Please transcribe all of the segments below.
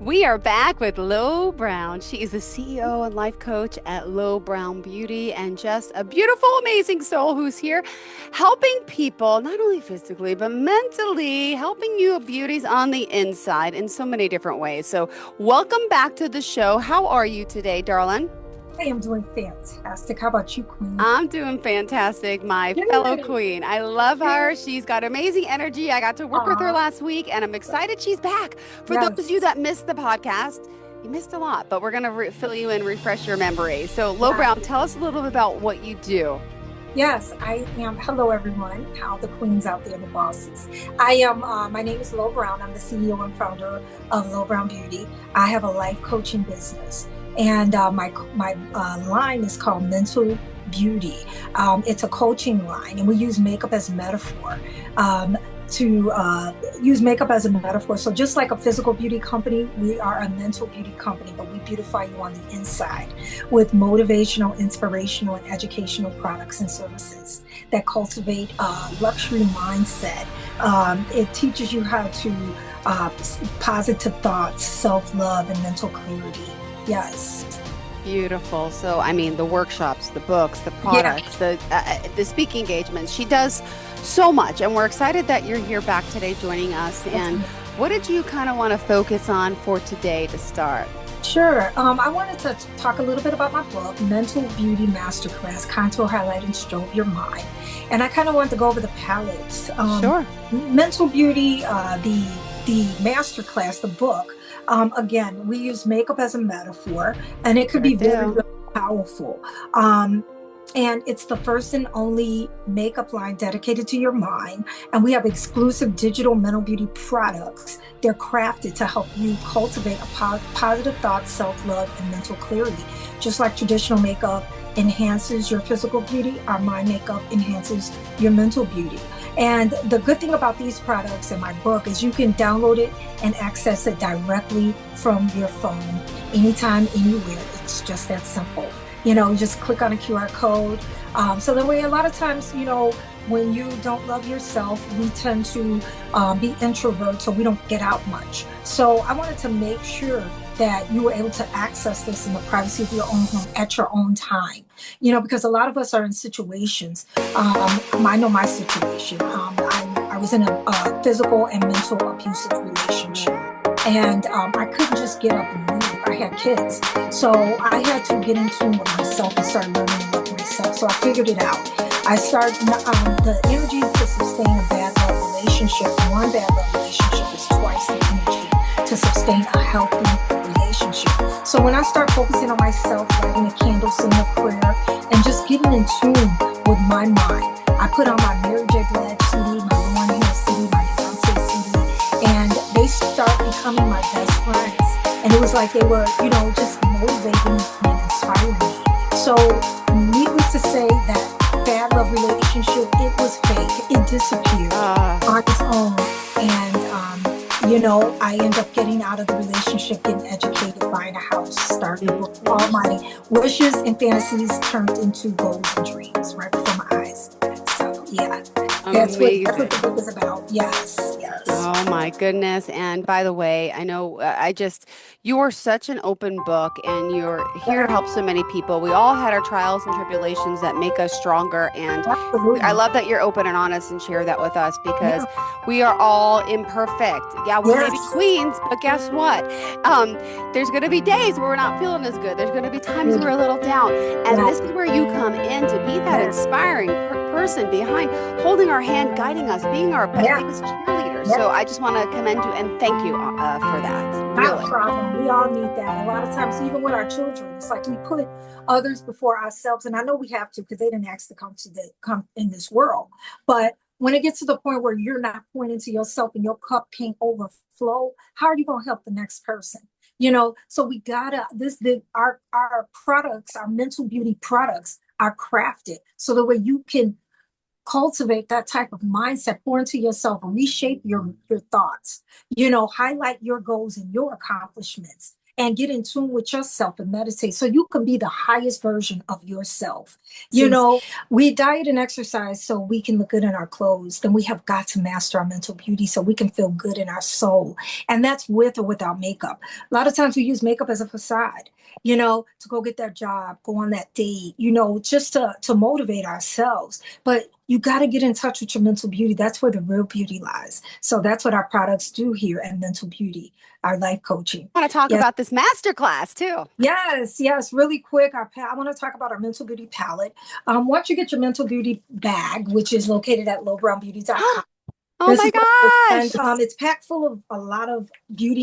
We are back with Lo Brown. She is the CEO and life coach at Lo Brown Beauty and just a beautiful, amazing soul who's here helping people, not only physically, but mentally, helping you beauties on the inside in so many different ways. So, welcome back to the show. How are you today, darling? I am doing fantastic. How about you, Queen? I'm doing fantastic, my fellow Good. queen. I love her. Good. She's got amazing energy. I got to work with her Aw, last week, and I'm excited she's back. For those of you yes. that missed the podcast, you missed a lot, but we're going to fill you in, refresh your memory. So, Lo Yeah. Brown, tell us a little bit about what you do. Yes, I am. Hello, everyone. All the queens out there, the bosses. My name is Lo Brown. I'm the CEO and founder of Lo Brown Beauty. I have a life coaching business, and my line is called Mental Beauty. It's a coaching line, and we use makeup as a metaphor. Um, to use makeup as a metaphor. So just like a physical beauty company, we are a mental beauty company, but we beautify you on the inside with motivational, inspirational, and educational products and services that cultivate a luxury mindset. It teaches you how to positive thoughts, self-love, and mental clarity. Yes. Beautiful. So, I mean, the workshops, the books, the Yeah. products, the speaking engagements. She does so much, and we're excited that you're here back today joining us. And what did you kind of want to focus on for today to start? Sure. I wanted to talk a little bit about my book, Mental Beauty Masterclass, Contour, Highlight, and Strobe Your Mind. And I kind of wanted to go over the palettes. Sure. Mental Beauty, the masterclass, the book. Again, we use makeup as a metaphor, and it could Sure be very, do. very powerful. Um, and it's the first and only makeup line dedicated to your mind. And we have exclusive digital mental beauty products. They're crafted to help you cultivate a positive thought, self-love, and mental clarity. Just like traditional makeup enhances your physical beauty, our mind makeup enhances your mental beauty. And the good thing about these products in my book is you can download it and access it directly from your phone, anytime, anywhere. It's just that simple. You just click on a QR code. So that way, a lot of times, when you don't love yourself, we tend to be introverts, so we don't get out much. So I wanted to make sure that you were able to access this in the privacy of your own home at your own time. Because a lot of us are in situations. I know my situation. I was in a physical and mental abusive relationship. And I couldn't just get up and leave. I had kids. So I had to get in tune with myself and start learning to love myself. So I figured it out. I started the energy to sustain a bad love relationship. One bad love relationship is twice the energy to sustain a healthy relationship. So when I start focusing on myself, lighting a candle, singing a prayer, and just getting in tune with my mind, I put on my Mary J. Blige CD, my Lauryn Hill CD, my Beyonce CD, and they start becoming my best friends. And it was like they were, just motivating and inspiring me. So, needless to say, that bad love relationship, it was fake. It disappeared Ah. on its own. And, I end up getting out of the relationship, getting educated, buying a house, starting a book. All my wishes and fantasies turned into goals and dreams right before my eyes. So, yeah, that's what the Amazing. book is about. Yes, yes. Oh my goodness. And by the way, I know you are such an open book and you're here to help so many people. We all had our trials and tribulations that make us stronger. And I Absolutely. love that you're open and honest and share that with us because Yeah. we are all imperfect. Yeah, we may be Yes. queens, but guess what? Um, there's going to be days where we're not feeling as good. There's going to be times we're a little down. And Yeah. this is where you come in to be that Yeah. inspiring person behind, holding our hand, guiding us, being our Yeah. biggest cheerleader. Yeah. So I just want to commend you and thank you for that. Not a Really. problem. We all need that. A lot of times, even with our children, it's like we put others before ourselves. And I know we have to because they didn't ask to come in this world. But when it gets to the point where you're not pointing to yourself and your cup can't overflow, how are you going to help the next person? So we gotta our products, our mental beauty products are crafted so the way you can cultivate that type of mindset, pour into yourself, reshape your thoughts, highlight your goals and your accomplishments. and get in tune with yourself and meditate so you can be the highest version of yourself. You Seems know, we diet and exercise so we can look good in our clothes. Then we have got to master our mental beauty so we can feel good in our soul. And that's with or without makeup. A lot of times we use makeup as a facade, to go get that job, go on that date, just to motivate ourselves. But you got to get in touch with your mental beauty. That's where the real beauty lies. So that's what our products do here at Mental Beauty, our life coaching. want to talk Yes, about this master class too. yes, yes. Really quick, I want to talk about our mental beauty palette. Once you get your mental beauty bag, which is located at lowbrownbeauty.com, Oh this my is what it is. And gosh. it's packed full of a lot of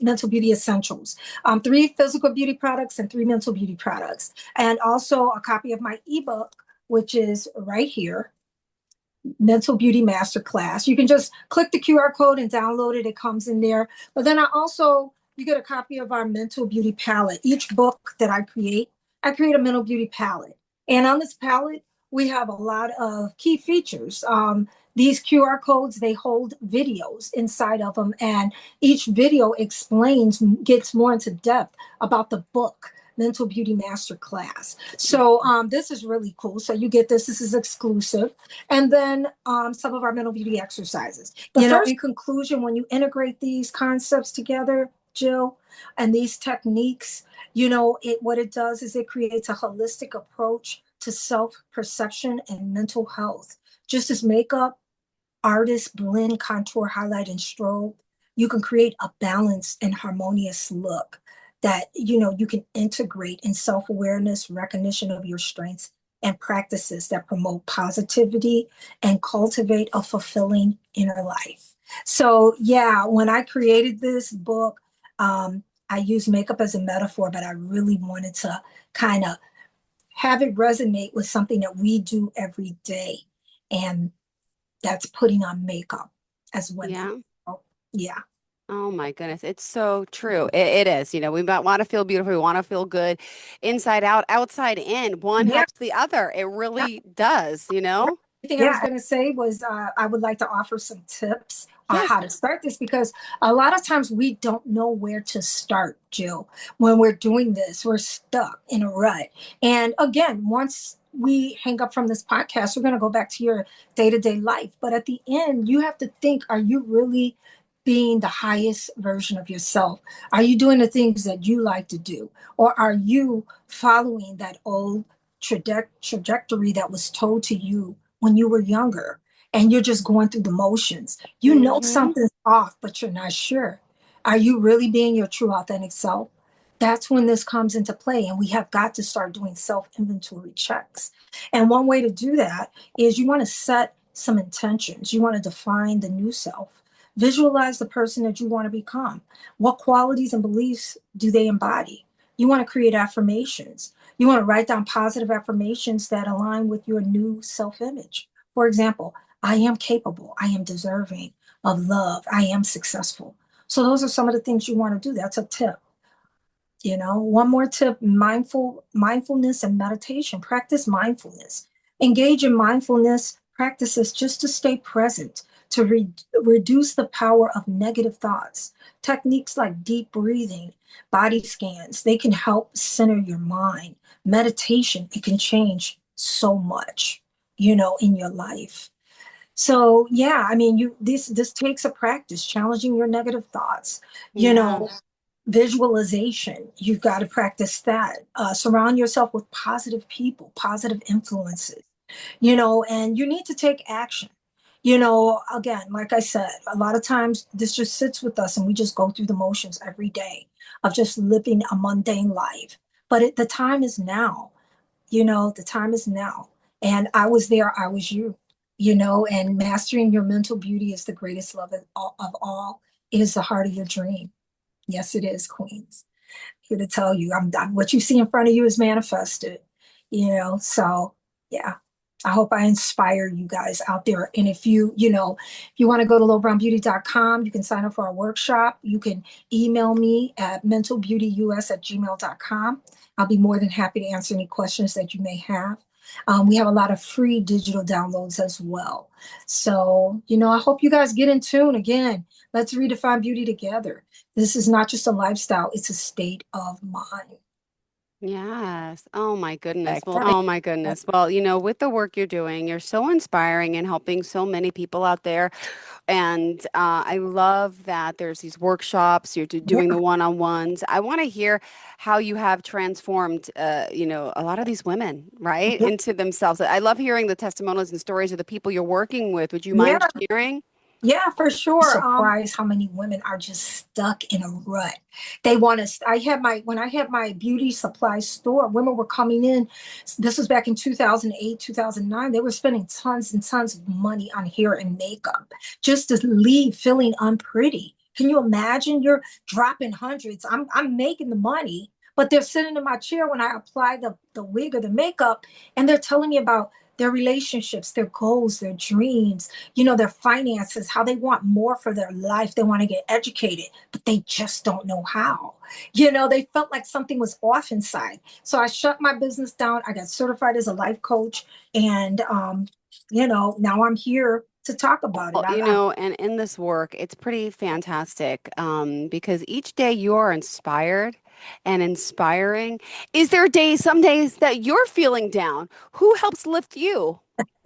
mental beauty essentials. Three physical beauty products and three mental beauty products. And also a copy of my ebook, which is right here, Mental Beauty Masterclass. You can just click the QR code and download it. It comes in there. But then you get a copy of our Mental Beauty palette. Each book that I create a mental beauty palette. And on this palette, we have a lot of key features. These QR codes, they hold videos inside of them, and each video gets more into depth about the book, Mental Beauty Masterclass. So this is really cool. So you get this. This is exclusive. And then some of our mental beauty exercises. In conclusion, when you integrate these concepts together, Jill, and these techniques, what it does is it creates a holistic approach to self-perception and mental health. Just as makeup, artists blend, contour, highlight, and strobe, you can create a balanced and harmonious look that you can integrate in self-awareness, recognition of your strengths, and practices that promote positivity and cultivate a fulfilling inner life. So yeah, when I created this book, I used makeup as a metaphor, but I really wanted to kind of have it resonate with something that we do every day. And that's putting on makeup as women. Yeah. So, yeah. Oh my goodness. It's so true. It is. We want to feel beautiful. We want to feel good inside out, outside in. One Yeah. helps the other. It really does, you Right. know? The thing I was going to say was I would like to offer some tips on Yes. how to start this because a lot of times we don't know where to start, Jill. When we're doing this, we're stuck in a rut. And again, once we hang up from this podcast, we're going to go back to your day to day life. But at the end, you have to think, are you really being the highest version of yourself? Are you doing the things that you like to do? Or are you following that old trajectory that was told to you when you were younger and you're just going through the motions? You know Mm-hmm. something's off, but you're not sure. Are you really being your true authentic self? That's when this comes into play, and we have got to start doing self inventory checks. And one way to do that is you want to set some intentions. You want to define the new self, visualize the person that you want to become. What qualities and beliefs do they embody? You want to create affirmations. You want to write down positive affirmations that align with your new self image. For example, I am capable, I am deserving of love, I am successful. So, those are some of the things you want to do. That's a tip. One more tip: mindfulness and meditation. Practice mindfulness. Engage in mindfulness practices just to stay present, to reduce the power of negative thoughts. Techniques like deep breathing, body scans, they can help center your mind. Meditation, it can change so much, in your life. So yeah, I mean, this takes a practice, challenging your negative thoughts. You Yeah. know, visualization. You've got to practice that. Surround yourself with positive people, positive influences. And you need to take action. Again, like I said, a lot of times this just sits with us, and we just go through the motions every day of just living a mundane life. But the time is now. The time is now. And I was there, I was you, and mastering your mental beauty is the greatest love of all. It is the heart of your dream. Yes, it is, Queens. Here to tell you, what you see in front of you is manifested, so yeah. I hope I inspire you guys out there. And if you want to go to lowbrownbeauty.com, you can sign up for our workshop. You can email me at mentalbeautyus@gmail.com. I'll be more than happy to answer any questions that you may have. We have a lot of free digital downloads as well. So, I hope you guys get in tune again. Let's redefine beauty together. This is not just a lifestyle, it's a state of mind. Yes. Oh my goodness. Like Well, that. oh my goodness. Well, with the work you're doing, you're so inspiring and helping so many people out there. And I love that there's these workshops, you're doing Yeah, the one-on-ones. I want to hear how you have transformed, a lot of these women, right, yeah, into themselves. I love hearing the testimonials and stories of the people you're working with. Would you mind yeah. sharing? Yeah, for sure. Surprised how many women are just stuck in a rut. They want to. When I had my beauty supply store, women were coming in. This was back in 2008, 2009. They were spending tons and tons of money on hair and makeup just to leave feeling unpretty. Can you imagine? You're dropping hundreds. I'm making the money, but they're sitting in my chair when I apply the wig or the makeup, and they're telling me about their relationships, their goals, their dreams, their finances, how they want more for their life. They want to get educated, but they just don't know how. They felt like something was off inside. So I shut my business down. I got certified as a life coach. And, now I'm here to talk about it. Well, and in this work, it's pretty fantastic because each day you are inspired and inspiring. Is there days, some days that you're feeling down? Who helps lift you?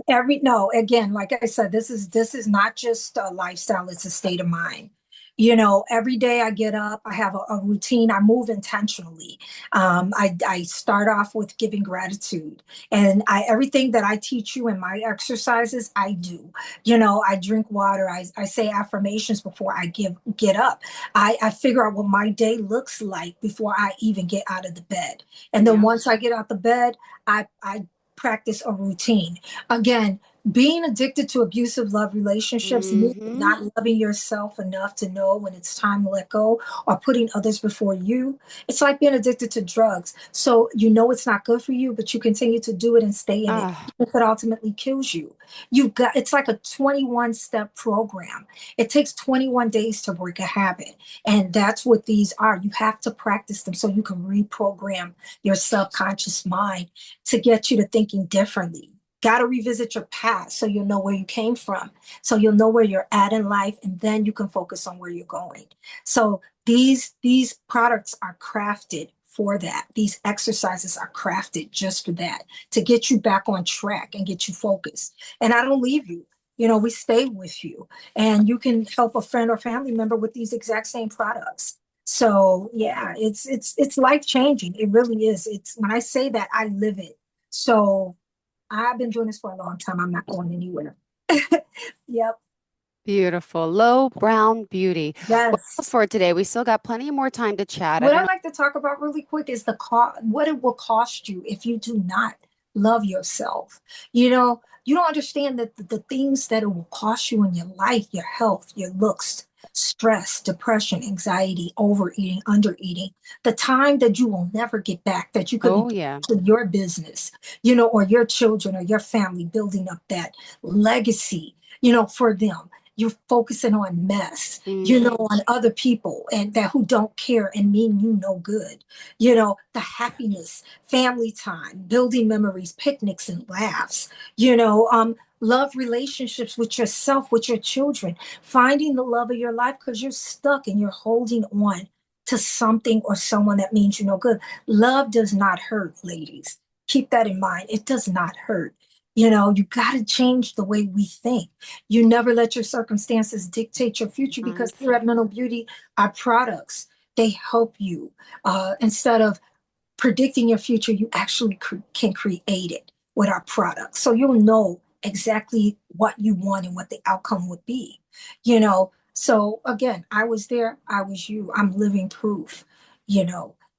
No, again, like I said, this is not just a lifestyle, it's a state of mind. Every day I get up, I have a routine, I move intentionally. I start off with giving gratitude, and I everything that I teach you in my exercises I do. I drink water, I say affirmations before I get up. I figure out what my day looks like before I even get out of the bed, and then Yeah. once I get out the bed, I practice a routine. Again, being addicted to abusive love relationships means Hmm. not loving yourself enough to know when it's time to let go, or putting others before you. It's like being addicted to drugs. So you know it's not good for you, but you continue to do it and stay in it, Ah, if it ultimately kills you. It's like a 21-step program. It takes 21 days to break a habit. And that's what these are. You have to practice them so you can reprogram your subconscious mind to get you to thinking differently. Got to revisit your past so you'll know where you came from, so you'll know where you're at in life, and then you can focus on where you're going. So these products are crafted for that. These exercises are crafted just for that, to get you back on track and get you focused. And I don't leave you. We stay with you, and you can help a friend or family member with these exact same products. So yeah, it's life changing. It really is. It's when I say that, I live it. So I've been doing this for a long time. I'm not going anywhere. Yep. beautiful. Low brown beauty. What else Yes. for today? We still got plenty more time to chat. I What don't I'd know. like to talk about really quick is the cost, what it will cost you if you do not love yourself. You don't understand that the things that it will cost you in your life, your health, your looks, stress, depression, anxiety, overeating, undereating, the time that you will never get back, that you could be Oh, yeah. to your business, or your children or your family, building up that legacy, for them. You're focusing on mess, Hmm. on other people, and that who don't care and mean you no good. The happiness, family time, building memories, picnics and laughs, love relationships with yourself, with your children, finding the love of your life because you're stuck and you're holding on to something or someone that means you no good. Love does not hurt, ladies. Keep that in mind. It does not hurt. You got to change the way we think. You never let your circumstances dictate your future, because here Mindset. at Mental Beauty, our products, they help you. Instead of predicting your future, you actually can create it with our products. So you'll know exactly what you want and what the outcome would be. So again, I was there, I was you, I'm living proof, and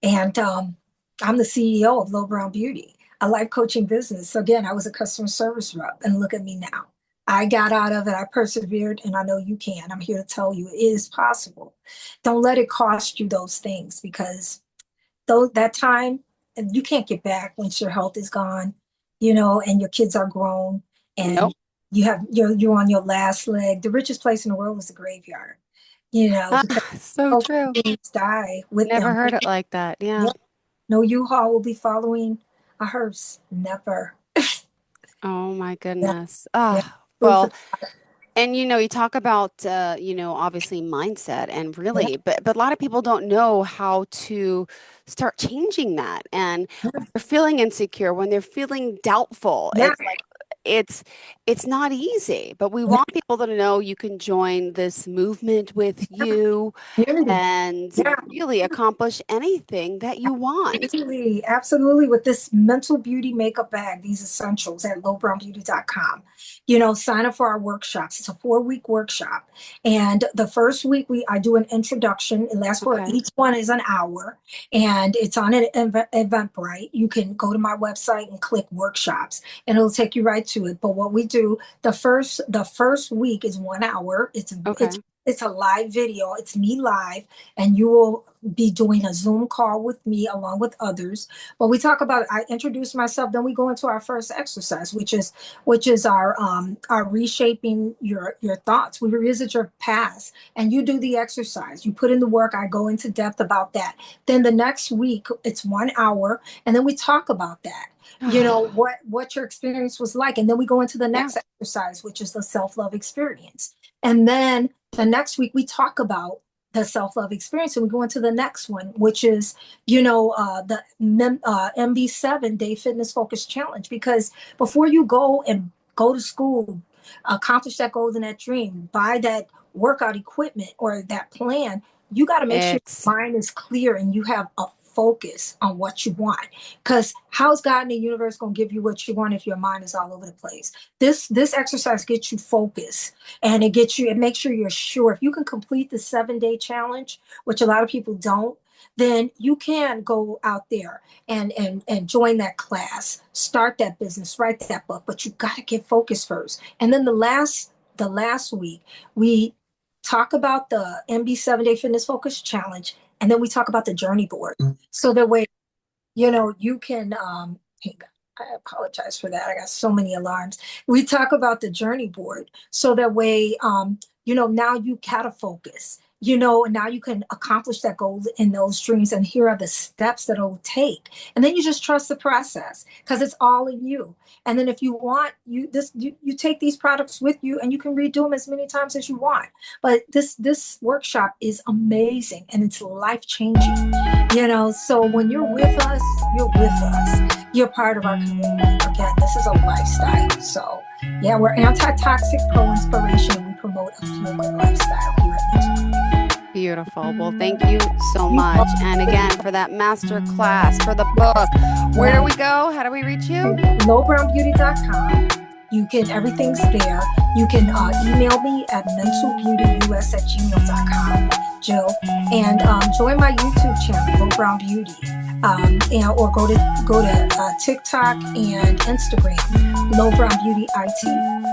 I'm the CEO of Low Brown Beauty, a life coaching business. So again, I was a customer service rep, and look at me now. I got out of it, I persevered, and I know you can. I'm here to tell you it is possible. Don't let it cost you those things, because that time you can't get back once your health is gone, and your kids are grown, Nope. and you're on your last leg. The richest place in the world is the graveyard, because So those true. things die with Never them. heard it like that. Yeah. Yep. No U-Haul will be following a hearse. Never. Oh my Yeah. goodness. Yeah. Ah, Proof well, of And you talk about obviously mindset and Yeah, really, but a lot of people don't know how to start changing that. And when they're feeling insecure, when they're feeling doubtful, yeah, it's like it's it's not easy. But we yeah, want people to know you can join this movement with you community. and Yeah. really accomplish anything that you want. Absolutely, absolutely. With this mental beauty makeup bag, these essentials at lowbrownbeauty.com. Sign up for our workshops. It's a 4-week workshop. And the first week I do an introduction. It lasts for Okay. each one is an hour and it's on an Eventbrite. You can go to my website and click workshops and it'll take you right to it. But what we do, the first week is 1 hour. Okay. It's a live video. It's me live, and you will be doing a Zoom call with me along with others. But we talk about I introduce myself, then we go into our first exercise, which is our reshaping your thoughts. We revisit your past and you do the exercise. You put in the work, I go into depth about that. Then the next week it's 1 hour, and then we talk about that. What your experience was like. And then we go into the Yeah. next exercise, which is the self-love experience. And then the next week we talk about the self-love experience and we go into the next one, which is the MB7 day fitness focus challenge. Because before you go to school, accomplish that goal and that dream, buy that workout equipment or that plan, you got to make sure It's your mind is clear and you have a focus on what you want. Because how's God in the universe going to give you what you want if your mind is all over the place? This exercise gets you focused, and it makes sure you're sure. If you can complete the 7-day challenge, which a lot of people don't, then you can go out there and join that class, start that business, write that book. But you got to get focused first. And then the last week we talk about the MB 7-day fitness focus challenge, and then we talk about the journey board. So that way, you can I apologize for that. I got so many alarms. We talk about the journey board so that way, now you gotta focus, and now you can accomplish that goal in those dreams. And here are the steps that it'll take. And then you just trust the process because it's all in you. And then if you want, you take these products with you and you can redo them as many times as you want. But this workshop is amazing and it's life changing. So when you're with us, you're with us. You're part of our community. Again, this is a lifestyle. So yeah, we're anti-toxic, pro-inspiration, and we promote a feel-good lifestyle here at Mental. beautiful. Well, thank you so much. And again, for that master class, for the book, where do we go? How do we reach you? Lowbrownbeauty.com. Everything's there. You can email me at mentalbeautyus@gmail.com, Jill, and join my YouTube channel, Low Brown Beauty, or go to TikTok and Instagram, Low Brown Beauty IT.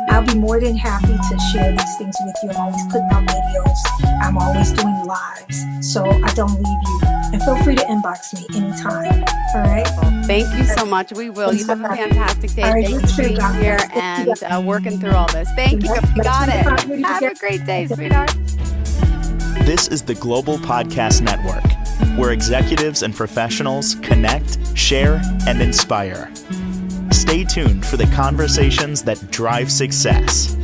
I'll be more than happy to share these things with you. I'm always putting out videos. I'm always doing lives, so I don't leave you. And feel free to inbox me anytime. All right. Well, thank you so much. We will. You have a fantastic day. All right, Thank you you for too, being God here bless. and working through all this. Thank you. You got it. Have a great day, sweetheart. This is the Global Podcast Network, where executives and professionals connect, share, and inspire. Stay tuned for the conversations that drive success.